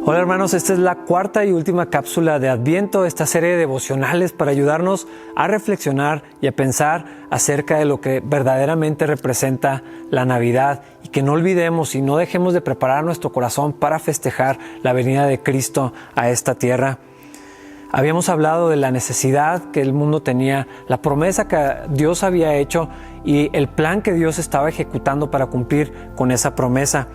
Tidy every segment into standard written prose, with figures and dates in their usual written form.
Hola hermanos, esta es la cuarta y última cápsula de Adviento, esta serie de devocionales para ayudarnos a reflexionar y a pensar acerca de lo que verdaderamente representa la Navidad y que no olvidemos y no dejemos de preparar nuestro corazón para festejar la venida de Cristo a esta tierra. Habíamos hablado de la necesidad que el mundo tenía, la promesa que Dios había hecho y el plan que Dios estaba ejecutando para cumplir con esa promesa.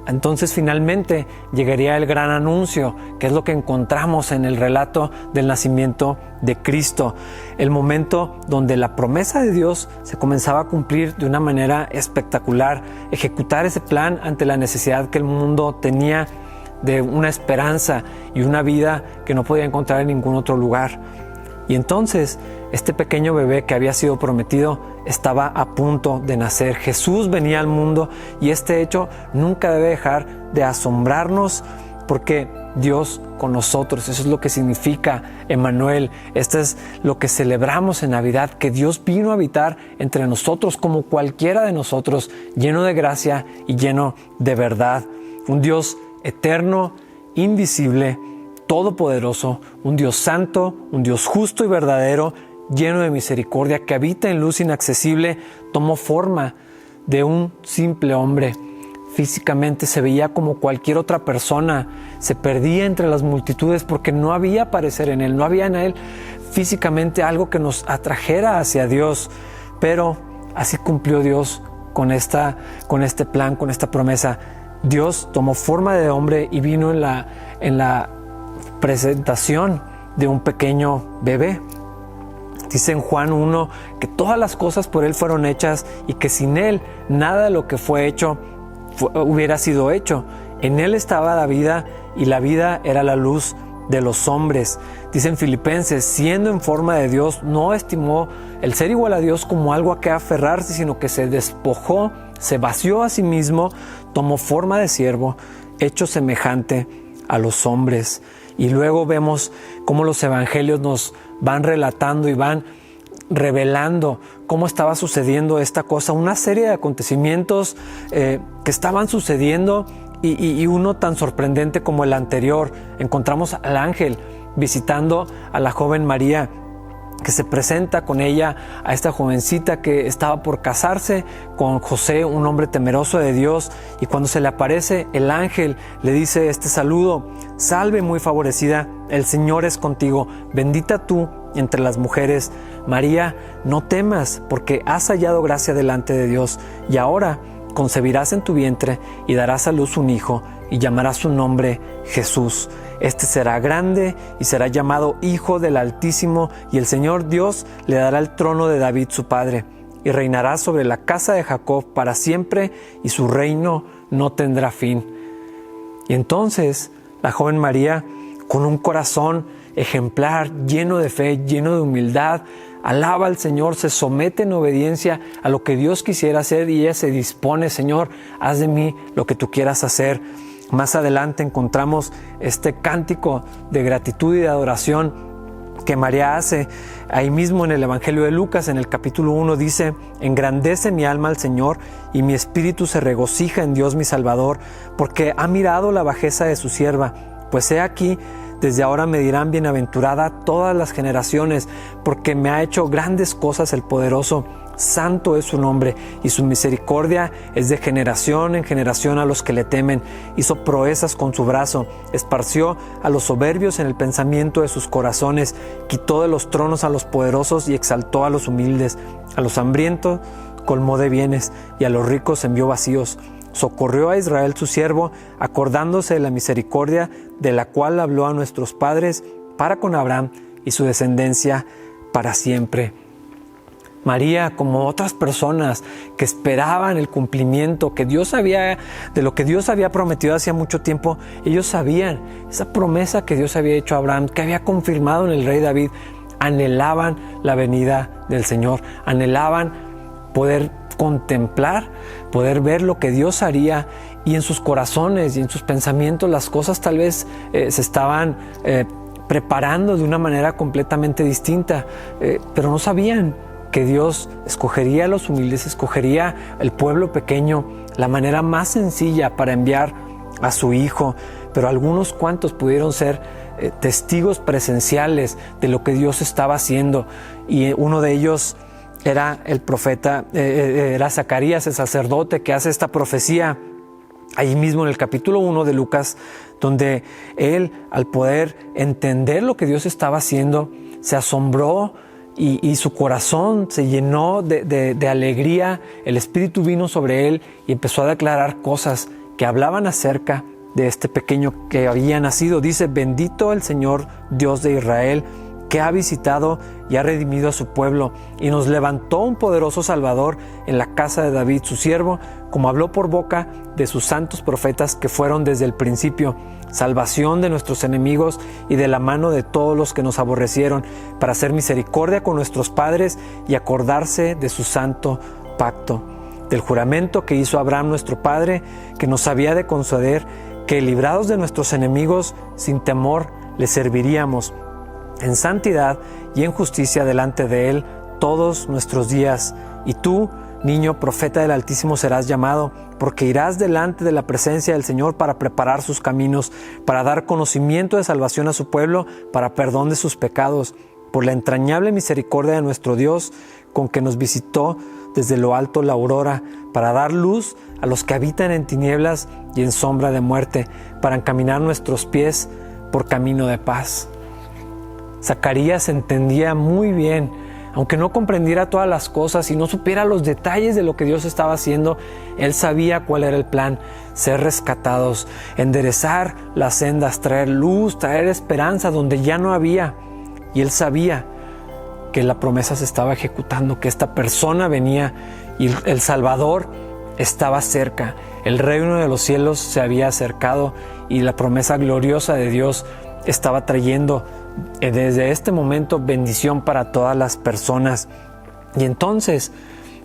Entonces finalmente llegaría el gran anuncio, que es lo que encontramos en el relato del nacimiento de Cristo. El momento donde la promesa de Dios se comenzaba a cumplir de una manera espectacular, ejecutar ese plan ante la necesidad que el mundo tenía de una esperanza y una vida que no podía encontrar en ningún otro lugar. Y entonces este pequeño bebé que había sido prometido estaba a punto de nacer. Jesús venía al mundo y este hecho nunca debe dejar de asombrarnos porque Dios con nosotros, eso es lo que significa Emmanuel. Esto es lo que celebramos en Navidad, que Dios vino a habitar entre nosotros como cualquiera de nosotros, lleno de gracia y lleno de verdad. Un Dios eterno, invisible, todopoderoso, un Dios santo, un Dios justo y verdadero, lleno de misericordia, que habita en luz inaccesible, tomó forma de un simple hombre. Físicamente se veía como cualquier otra persona, se perdía entre las multitudes porque no había parecer en él, no había en él físicamente algo que nos atrajera hacia Dios. Pero así cumplió Dios con este plan, con esta promesa. Dios tomó forma de hombre y vino en la presentación de un pequeño bebé. Dice en Juan 1 que todas las cosas por Él fueron hechas y que sin Él nada de lo que fue hecho hubiera sido hecho. En Él estaba la vida y la vida era la luz de los hombres. Dice en Filipenses, siendo en forma de Dios, no estimó el ser igual a Dios como algo a que aferrarse, sino que se despojó, se vació a sí mismo, tomó forma de siervo, hecho semejante a los hombres. Y luego vemos cómo los evangelios nos van relatando y van revelando cómo estaba sucediendo esta cosa, una serie de acontecimientos que estaban sucediendo y uno tan sorprendente como el anterior. Encontramos al ángel visitando a la joven María, que se presenta con ella a esta jovencita que estaba por casarse con José, un hombre temeroso de Dios, y cuando se le aparece el ángel le dice este saludo: salve muy favorecida, el Señor es contigo, bendita tú entre las mujeres. María, no temas, porque has hallado gracia delante de Dios, y ahora concebirás en tu vientre y darás a luz un hijo, y llamarás su nombre Jesús. Este será grande y será llamado Hijo del Altísimo, y el Señor Dios le dará el trono de David su padre, y reinará sobre la casa de Jacob para siempre, y su reino no tendrá fin. Y entonces la joven María, con un corazón ejemplar, lleno de fe, lleno de humildad, alaba al Señor, se somete en obediencia a lo que Dios quisiera hacer y ella se dispone: Señor, haz de mí lo que tú quieras hacer. Más adelante encontramos este cántico de gratitud y de adoración que María hace. Ahí mismo en el Evangelio de Lucas, en el capítulo 1, dice: engrandece mi alma al Señor y mi espíritu se regocija en Dios mi Salvador, porque ha mirado la bajeza de su sierva. Pues he aquí, desde ahora me dirán bienaventurada todas las generaciones, porque me ha hecho grandes cosas el poderoso. Santo es su nombre, y su misericordia es de generación en generación a los que le temen. Hizo proezas con su brazo, esparció a los soberbios en el pensamiento de sus corazones, quitó de los tronos a los poderosos y exaltó a los humildes. A los hambrientos colmó de bienes, y a los ricos envió vacíos. Socorrió a Israel su siervo, acordándose de la misericordia de la cual habló a nuestros padres para con Abraham y su descendencia para siempre. María, como otras personas que esperaban el cumplimiento de lo que Dios había prometido hacía mucho tiempo, ellos sabían esa promesa que Dios había hecho a Abraham, que había confirmado en el rey David. Anhelaban la venida del Señor, anhelaban poder contemplar, poder ver lo que Dios haría, y en sus corazones y en sus pensamientos las cosas tal vez se estaban preparando de una manera completamente distinta, pero no sabían que Dios escogería a los humildes, escogería el pueblo pequeño, la manera más sencilla para enviar a su hijo, pero algunos cuantos pudieron ser testigos presenciales de lo que Dios estaba haciendo. Y uno de ellos era el profeta, era Zacarías, el sacerdote, que hace esta profecía ahí mismo en el capítulo 1 de Lucas, donde él, al poder entender lo que Dios estaba haciendo, se asombró y su corazón se llenó de alegría. El Espíritu vino sobre él y empezó a declarar cosas que hablaban acerca de este pequeño que había nacido. Dice: bendito el Señor Dios de Israel, que ha visitado y ha redimido a su pueblo, y nos levantó un poderoso Salvador en la casa de David, su siervo, como habló por boca de sus santos profetas que fueron desde el principio, salvación de nuestros enemigos y de la mano de todos los que nos aborrecieron, para hacer misericordia con nuestros padres y acordarse de su santo pacto, del juramento que hizo Abraham nuestro padre, que nos había de conceder que, librados de nuestros enemigos, sin temor le serviríamos en santidad y en justicia delante de él todos nuestros días. Y tú, niño profeta del Altísimo, serás llamado, porque irás delante de la presencia del Señor para preparar sus caminos, para dar conocimiento de salvación a su pueblo, para perdón de sus pecados, por la entrañable misericordia de nuestro Dios, con que nos visitó desde lo alto la aurora, para dar luz a los que habitan en tinieblas y en sombra de muerte, para encaminar nuestros pies por camino de paz. Zacarías entendía muy bien, aunque no comprendiera todas las cosas y no supiera los detalles de lo que Dios estaba haciendo, él sabía cuál era el plan: ser rescatados, enderezar las sendas, traer luz, traer esperanza donde ya no había. Y él sabía que la promesa se estaba ejecutando, que esta persona venía y el Salvador estaba cerca. El reino de los cielos se había acercado y la promesa gloriosa de Dios estaba trayendo desde este momento bendición para todas las personas. Y entonces,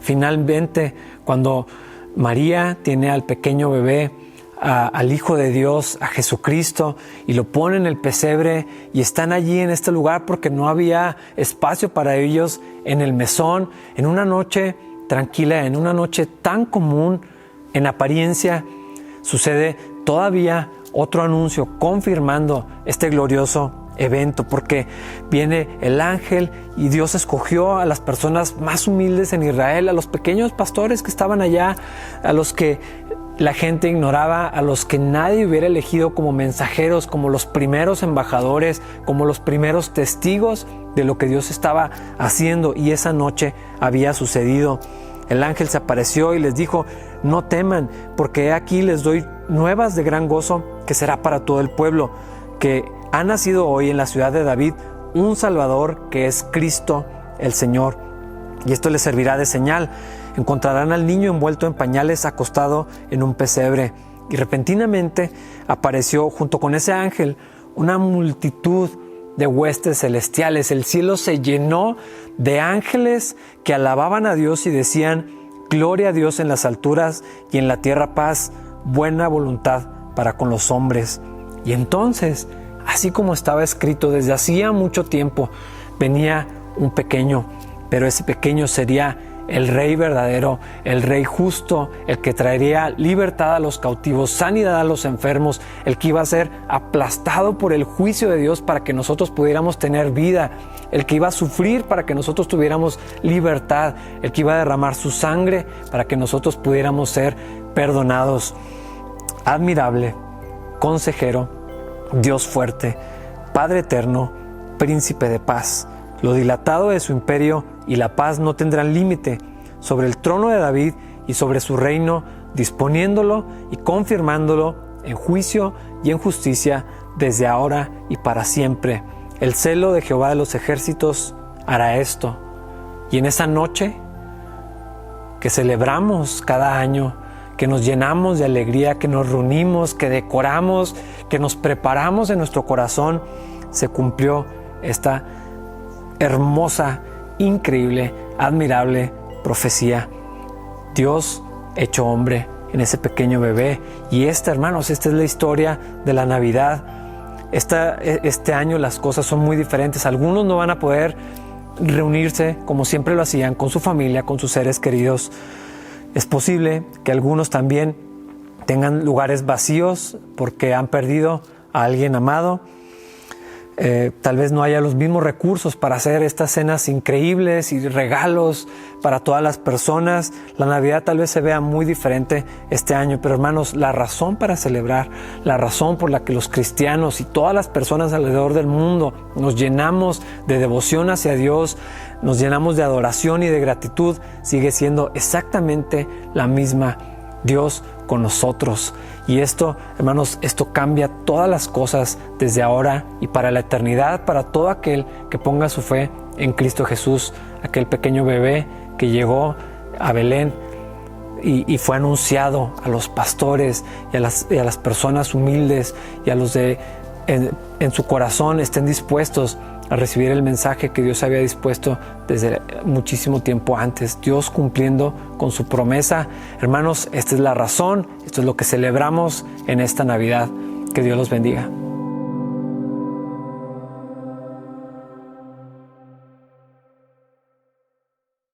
finalmente, cuando María tiene al pequeño bebé, al Hijo de Dios, a Jesucristo, y lo pone en el pesebre y están allí en este lugar porque no había espacio para ellos en el mesón, en una noche tranquila, en una noche tan común en apariencia, sucede todavía otro anuncio confirmando este glorioso evento, porque viene el ángel y Dios escogió a las personas más humildes en Israel, a los pequeños pastores que estaban allá, a los que la gente ignoraba, a los que nadie hubiera elegido como mensajeros, como los primeros embajadores, como los primeros testigos de lo que Dios estaba haciendo. Y esa noche había sucedido. El ángel se apareció y les dijo: no teman, porque aquí les doy nuevas de gran gozo que será para todo el pueblo, que ha nacido hoy en la ciudad de David un Salvador, que es Cristo el Señor. Y esto les servirá de señal: encontrarán al niño envuelto en pañales, acostado en un pesebre. Y repentinamente apareció junto con ese ángel una multitud de huestes celestiales. El cielo se llenó de ángeles que alababan a Dios y decían: gloria a Dios en las alturas y en la tierra paz, buena voluntad para con los hombres. Y entonces, así como estaba escrito desde hacía mucho tiempo, venía un pequeño, pero ese pequeño sería el Rey verdadero, el Rey justo, el que traería libertad a los cautivos, sanidad a los enfermos, el que iba a ser aplastado por el juicio de Dios para que nosotros pudiéramos tener vida, el que iba a sufrir para que nosotros tuviéramos libertad, el que iba a derramar su sangre para que nosotros pudiéramos ser perdonados. Admirable, consejero, Dios fuerte, Padre eterno, príncipe de paz. Lo dilatado de su imperio y la paz no tendrán límite sobre el trono de David y sobre su reino, disponiéndolo y confirmándolo en juicio y en justicia desde ahora y para siempre. El celo de Jehová de los ejércitos hará esto. Y en esa noche que celebramos cada año, que nos llenamos de alegría, que nos reunimos, que decoramos, que nos preparamos en nuestro corazón, se cumplió esta hermosa, increíble, admirable profecía. Dios hecho hombre en ese pequeño bebé. Y hermanos, esta es la historia de la Navidad. Este año las cosas son muy diferentes. Algunos no van a poder reunirse como siempre lo hacían, con su familia, con sus seres queridos. Es posible que algunos también tengan lugares vacíos porque han perdido a alguien amado. Tal vez no haya los mismos recursos para hacer estas cenas increíbles y regalos para todas las personas. La Navidad tal vez se vea muy diferente este año, pero hermanos, la razón para celebrar, la razón por la que los cristianos y todas las personas alrededor del mundo nos llenamos de devoción hacia Dios, nos llenamos de adoración y de gratitud, sigue siendo exactamente la misma: Dios con nosotros. Y esto, hermanos, esto cambia todas las cosas desde ahora y para la eternidad, para todo aquel que ponga su fe en Cristo Jesús, aquel pequeño bebé que llegó a Belén y fue anunciado a los pastores y a las personas humildes y a los de en su corazón estén dispuestos a recibir el mensaje que Dios había dispuesto desde muchísimo tiempo antes. Dios cumpliendo con su promesa. Hermanos, esta es la razón, esto es lo que celebramos en esta Navidad. Que Dios los bendiga.